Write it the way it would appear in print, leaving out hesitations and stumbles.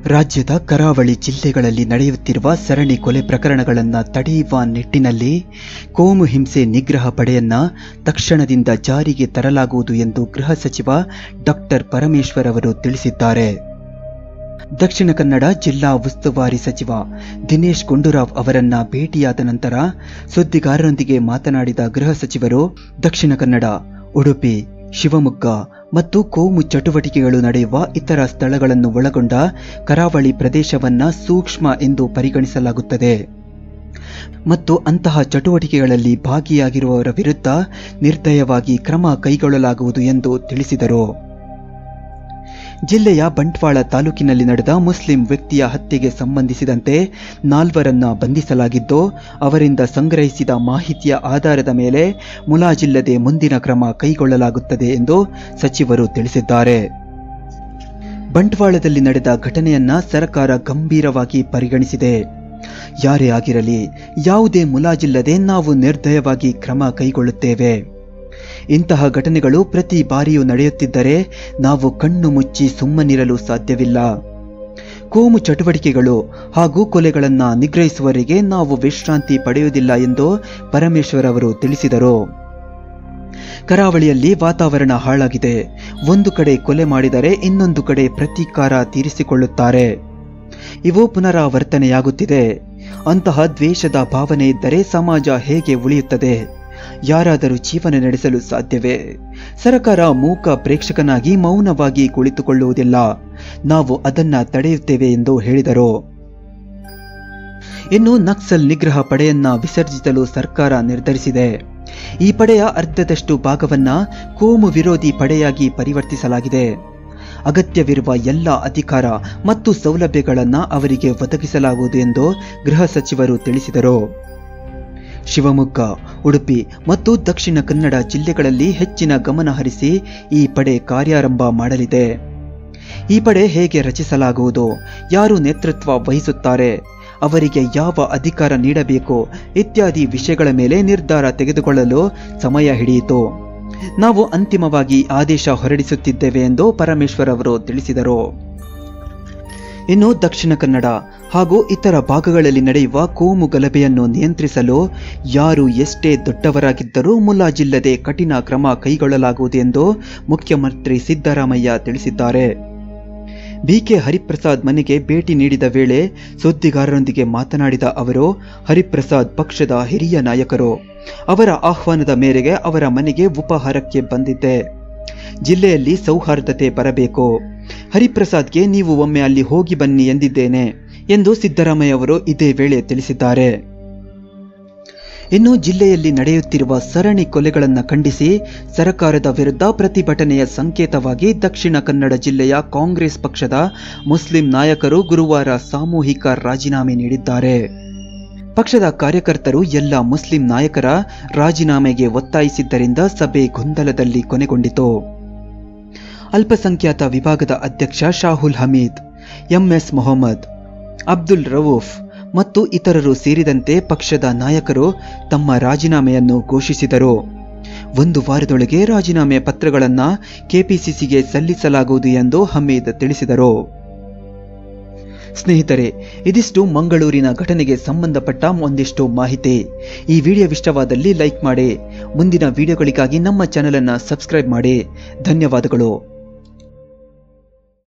ರಾಜ್ಯದ ಕರಾವಳಿ ಜಿಲ್ಲೆಗಳಲ್ಲಿ ನಡೆಯುತ್ತಿರುವ ಸರಣಿ ಕೊಲೆ ಪ್ರಕರಣಗಳನ್ನು ತಡೆಯುವ ನಿಟ್ಟಿನಲ್ಲಿ ಕೋಮು ಹಿಂಸೆ ನಿಗ್ರಹ ಪಡೆಯನ್ನ ತಕ್ಷಣದಿಂದ ಜಾರಿಗೆ ತರಲಾಗುವುದು ಎಂದು ಗೃಹ ಸಚಿವ ಡಾಕ್ಟರ್ ಪರಮೇಶ್ವರ್ ಅವರು ತಿಳಿಸಿದ್ದಾರೆ. ದಕ್ಷಿಣ ಕನ್ನಡ ಜಿಲ್ಲಾ ಉಸ್ತುವಾರಿ ಸಚಿವ ದಿನೇಶ್ ಗುಂಡೂರಾವ್ ಅವರನ್ನ ಭೇಟಿಯಾದ ನಂತರ ಸುದ್ದಿಗಾರರೊಂದಿಗೆ ಮಾತನಾಡಿದ ಗೃಹ ಸಚಿವರು, ದಕ್ಷಿಣ ಕನ್ನಡ, ಉಡುಪಿ, ಶಿವಮೊಗ್ಗ ಮತ್ತು ಕೋಮು ಚಟುವಟಿಕೆಗಳು ನಡೆಯುವ ಇತರ ಸ್ಥಳಗಳನ್ನು ಒಳಗೊಂಡ ಕರಾವಳಿ ಪ್ರದೇಶವನ್ನ ಸೂಕ್ಷ್ಮ ಎಂದು ಪರಿಗಣಿಸಲಾಗುತ್ತದೆ ಮತ್ತು ಅಂತಹ ಚಟುವಟಿಕೆಗಳಲ್ಲಿ ಭಾಗಿಯಾಗಿರುವವರ ವಿರುದ್ಧ ನಿರ್ದಯವಾಗಿ ಕ್ರಮ ಕೈಗೊಳ್ಳಲಾಗುವುದು ಎಂದು ತಿಳಿಸಿದರು. ಜಿಲ್ಲೆಯ ಬಂಟ್ವಾಳ ತಾಲೂಕಿನಲ್ಲಿ ನಡೆದ ಮುಸ್ಲಿಂ ವ್ಯಕ್ತಿಯ ಹತ್ಯೆಗೆ ಸಂಬಂಧಿಸಿದಂತೆ 4 ಬಂಧಿಸಲಾಗಿದ್ದು, ಅವರಿಂದ ಸಂಗ್ರಹಿಸಿದ ಮಾಹಿತಿಯ ಆಧಾರದ ಮೇಲೆ ಮುಲಾಜಿಲ್ಲದೆ ಮುಂದಿನ ಕ್ರಮ ಕೈಗೊಳ್ಳಲಾಗುತ್ತದೆ ಎಂದು ಸಚಿವರು ತಿಳಿಸಿದ್ದಾರೆ. ಬಂಟ್ವಾಳದಲ್ಲಿ ನಡೆದ ಘಟನೆಯನ್ನ ಸರ್ಕಾರ ಗಂಭೀರವಾಗಿ ಪರಿಗಣಿಸಿದೆ. ಯಾರೇ ಆಗಿರಲಿ, ಯಾವುದೇ ಮುಲಾಜಿಲ್ಲದೆ ನಾವು ನಿರ್ದಯವಾಗಿ ಕ್ರಮ ಕೈಗೊಳ್ಳುತ್ತೇವೆ. ಇಂತಹ ಘಟನೆಗಳು ಪ್ರತಿ ಬಾರಿಯೂ ನಡೆಯುತ್ತಿದ್ದರೆ ನಾವು ಕಣ್ಣು ಮುಚ್ಚಿ ಸುಮ್ಮನಿರಲು ಸಾಧ್ಯವಿಲ್ಲ. ಕೋಮು ಚಟುವಟಿಕೆಗಳು ಹಾಗೂ ಕೊಲೆಗಳನ್ನು ನಿಗ್ರಹಿಸುವವರೆಗೆ ನಾವು ವಿಶ್ರಾಂತಿ ಪಡೆಯುವುದಿಲ್ಲ ಎಂದು ಪರಮೇಶ್ವರ್ ಅವರು ತಿಳಿಸಿದರು. ಕರಾವಳಿಯಲ್ಲಿ ವಾತಾವರಣ ಹಾಳಾಗಿದೆ. ಒಂದು ಕಡೆ ಕೊಲೆ ಮಾಡಿದರೆ ಇನ್ನೊಂದು ಕಡೆ ಪ್ರತೀಕಾರ ತೀರಿಸಿಕೊಳ್ಳುತ್ತಾರೆ. ಇವು ಪುನರಾವರ್ತನೆಯಾಗುತ್ತಿದೆ. ಅಂತಹ ದ್ವೇಷದ ಭಾವನೆ ಇದ್ದರೆ ಸಮಾಜ ಹೇಗೆ ಉಳಿಯುತ್ತದೆ? ಯಾರಾದರೂ ಜೀವನ ನಡೆಸಲು ಸಾಧ್ಯವೇ? ಸರ್ಕಾರ ಮೂಕ ಪ್ರೇಕ್ಷಕನಾಗಿ ಮೌನವಾಗಿ ಕುಳಿತುಕೊಳ್ಳುವುದಿಲ್ಲ. ನಾವು ಅದನ್ನ ತಡೆಯುತ್ತೇವೆ ಎಂದು ಹೇಳಿದರು. ಇನ್ನು ನಕ್ಸಲ್ ನಿಗ್ರಹ ಪಡೆಯನ್ನ ವಿಸರ್ಜಿಸಲು ಸರ್ಕಾರ ನಿರ್ಧರಿಸಿದೆ. ಈ ಪಡೆಯ ಅರ್ಧದಷ್ಟು ಭಾಗವನ್ನ ಕೋಮು ವಿರೋಧಿ ಪಡೆಯಾಗಿ ಪರಿವರ್ತಿಸಲಾಗಿದೆ. ಅಗತ್ಯವಿರುವ ಎಲ್ಲ ಅಧಿಕಾರ ಮತ್ತು ಸೌಲಭ್ಯಗಳನ್ನು ಅವರಿಗೆ ಒದಗಿಸಲಾಗುವುದು ಎಂದು ಗೃಹ ಸಚಿವರು ತಿಳಿಸಿದರು. ಶಿವಮೊಗ್ಗ, ಉಡುಪಿ ಮತ್ತು ದಕ್ಷಿಣ ಕನ್ನಡ ಜಿಲ್ಲೆಗಳಲ್ಲಿ ಹೆಚ್ಚಿನ ಗಮನ ಹರಿಸಿ ಈ ಪಡೆ ಕಾರ್ಯಾರಂಭ ಮಾಡಲಿದೆ. ಈ ಪಡೆ ಹೇಗೆ ರಚಿಸಲಾಗುವುದು, ಯಾರು ನೇತೃತ್ವ ವಹಿಸುತ್ತಾರೆ, ಅವರಿಗೆ ಯಾವ ಅಧಿಕಾರ ನೀಡಬೇಕು ಇತ್ಯಾದಿ ವಿಷಯಗಳ ಮೇಲೆ ನಿರ್ಧಾರ ತೆಗೆದುಕೊಳ್ಳಲು ಸಮಯ ಹಿಡಿಯಿತು. ನಾವು ಅಂತಿಮವಾಗಿ ಆದೇಶ ಹೊರಡಿಸುತ್ತಿದ್ದೇವೆ ಎಂದು ಪರಮೇಶ್ವರ್ ಅವರು ತಿಳಿಸಿದರು. ಇನ್ನು ದಕ್ಷಿಣ ಕನ್ನಡ ಹಾಗೂ ಇತರ ಭಾಗಗಳಲ್ಲಿ ನಡೆಯುವ ಕೋಮು ಗಲಭೆಯನ್ನು ನಿಯಂತ್ರಿಸಲು ಯಾರು ಎಷ್ಟೇ ದೊಡ್ಡವರಾಗಿದ್ದರೂ ಮುಲಾಜಿಲ್ಲದೆ ಕಠಿಣ ಕ್ರಮ ಕೈಗೊಳ್ಳಲಾಗುವುದು ಎಂದು ಮುಖ್ಯಮಂತ್ರಿ ಸಿದ್ದರಾಮಯ್ಯ ತಿಳಿಸಿದ್ದಾರೆ. ಬಿಕೆ ಹರಿಪ್ರಸಾದ್ ಮನೆಗೆ ಭೇಟಿ ನೀಡಿದ ವೇಳೆ ಸುದ್ದಿಗಾರರೊಂದಿಗೆ ಮಾತನಾಡಿದ ಅವರು, ಹರಿಪ್ರಸಾದ್ ಪಕ್ಷದ ಹಿರಿಯ ನಾಯಕರು. ಅವರ ಆಹ್ವಾನದ ಮೇರೆಗೆ ಅವರ ಮನೆಗೆ ಉಪಹಾರಕ್ಕೆ ಬಂದಿದ್ದೆ. ಜಿಲ್ಲೆಯಲ್ಲಿ ಸೌಹಾರ್ದತೆ ಬರಬೇಕು. ಹರಿಪ್ರಸಾದ್ಗೆ ನೀವು ಒಮ್ಮೆ ಅಲ್ಲಿ ಹೋಗಿ ಬನ್ನಿ ಎಂದಿದ್ದೇನೆ ಎಂದು ಸಿದ್ದರಾಮಯ್ಯ ಅವರು ಇದೇ ವೇಳೆ ತಿಳಿಸಿದ್ದಾರೆ. ಇನ್ನು ಜಿಲ್ಲೆಯಲ್ಲಿ ನಡೆಯುತ್ತಿರುವ ಸರಣಿ ಕೊಲೆಗಳನ್ನು ಖಂಡಿಸಿ ಸರ್ಕಾರದ ವಿರುದ್ಧ ಪ್ರತಿಭಟನೆಯ ಸಂಕೇತವಾಗಿ ದಕ್ಷಿಣ ಕನ್ನಡ ಜಿಲ್ಲೆಯ ಕಾಂಗ್ರೆಸ್ ಪಕ್ಷದ ಮುಸ್ಲಿಂ ನಾಯಕರು ಗುರುವಾರ ಸಾಮೂಹಿಕ ರಾಜೀನಾಮೆ ನೀಡಿದ್ದಾರೆ. ಪಕ್ಷದ ಕಾರ್ಯಕರ್ತರು ಎಲ್ಲ ಮುಸ್ಲಿಂ ನಾಯಕರ ರಾಜೀನಾಮೆಗೆ ಒತ್ತಾಯಿಸಿದ್ದರಿಂದ ಸಭೆ ಗೊಂದಲದಲ್ಲಿ ಕೊನೆಗೊಂಡಿತು. ಅಲ್ಪಸಂಖ್ಯಾತ ವಿಭಾಗದ ಅಧ್ಯಕ್ಷ ಶಾಹುಲ್ ಹಮೀದ್, ಎಂಎಸ್ ಮೊಹಮ್ಮದ್, ಅಬ್ದುಲ್ ರವೂಫ್ ಮತ್ತು ಇತರರು ಸೇರಿದಂತೆ ಪಕ್ಷದ ನಾಯಕರು ತಮ್ಮ ರಾಜೀನಾಮೆಯನ್ನು ಘೋಷಿಸಿದರು. 1 ವಾರದೊಳಗೆ ರಾಜೀನಾಮೆ ಪತ್ರಗಳನ್ನು ಕೆಪಿಸಿಸಿಗೆ ಸಲ್ಲಿಸಲಾಗುವುದು ಎಂದು ಹಮೀದ್ ತಿಳಿಸಿದರು. ಸ್ನೇಹಿತರೆ, ಇದಿಷ್ಟು ಮಂಗಳೂರಿನ ಘಟನೆಗೆ ಸಂಬಂಧಪಟ್ಟ ಒಂದಿಷ್ಟು ಮಾಹಿತಿ. ಈ ವಿಡಿಯೋ ಇಷ್ಟವಾದಲ್ಲಿ ಲೈಕ್ ಮಾಡಿ. ಮುಂದಿನ ವಿಡಿಯೋಗಳಿಗಾಗಿ ನಮ್ಮ ಚಾನೆಲ್ ಅನ್ನು ಸಬ್ಸ್ಕ್ರೈಬ್ ಮಾಡಿ. ಧನ್ಯವಾದಗಳು.